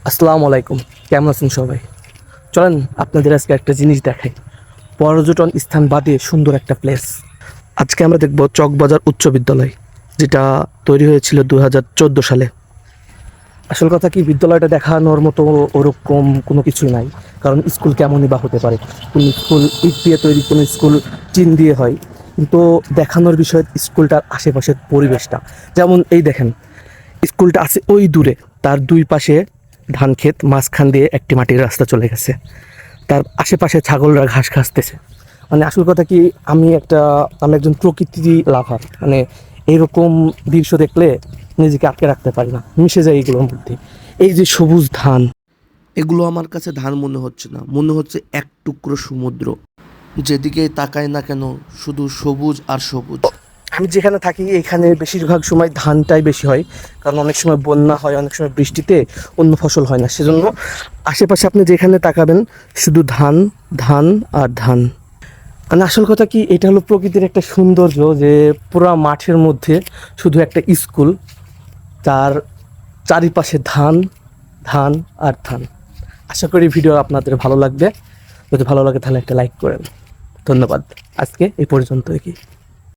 আসসালামু আলাইকুম, কেমন আছেন সবাই? চলেন আপনাদের আজকে একটা জিনিস দেখাই। পর্যটন স্থান বাদে সুন্দর একটা প্লেস। আজকে আমরা দেখব চকবাজার উচ্চ বিদ্যালয়, যেটা তৈরি হয়েছিল 2014 সালে। আসল কথা কি, বিদ্যালয়টা দেখানোর মতো ওরকম কোনো কিছুই নাই। কারণ স্কুল কেমনই বা হতে পারে, কোন স্কুল ইট দিয়ে তৈরি, কোন স্কুল টিন দিয়ে হয়। কিন্তু দেখানোর বিষয় স্কুলটার আশেপাশের পরিবেশটা। যেমন এই দেখেন, স্কুলটা আছে ওই দূরে, তার দুই পাশে ধান ক্ষেত, মাঝখান দিয়ে একটি মাটির রাস্তা চলে গেছে। তার আশেপাশে ছাগলরা ঘাস খাচ্ছে। মানে আসল কথা কি, আমি একজন প্রকৃতি লাভার। মানে এরকম দৃশ্য দেখলে নিজেকে আটকে রাখতে পারি না, মিশে যায় এগুলোর মধ্যে। এই যে সবুজ ধান, এগুলো আমার কাছে ধান মনে হচ্ছে না, মনে হচ্ছে এক টুকরো সমুদ্র। যেদিকে তাকাই না কেন, শুধু সবুজ আর সবুজ। আমি যেখানে থাকি এখানে বেশিরভাগ সময় ধানটাই বেশি হয়, কারণ অনেক সময় বন্যা হয়, অনেক সময় বৃষ্টিতে অন্য ফসল হয় না। সেজন্য আশেপাশে আপনি যেখানে তাকাবেন শুধু ধান, ধান আর ধান। মানে আসল কথা কি, এটা হলো প্রকৃতির একটা সৌন্দর্য, যে পুরো মাঠের মধ্যে শুধু একটা স্কুল, তার চারিপাশে ধান, ধান আর ধান। আশা করি ভিডিও আপনাদের ভালো লাগবে। যদি ভালো লাগে তাহলে একটা লাইক করেন। ধন্যবাদ। আজকে এই পর্যন্তই কি।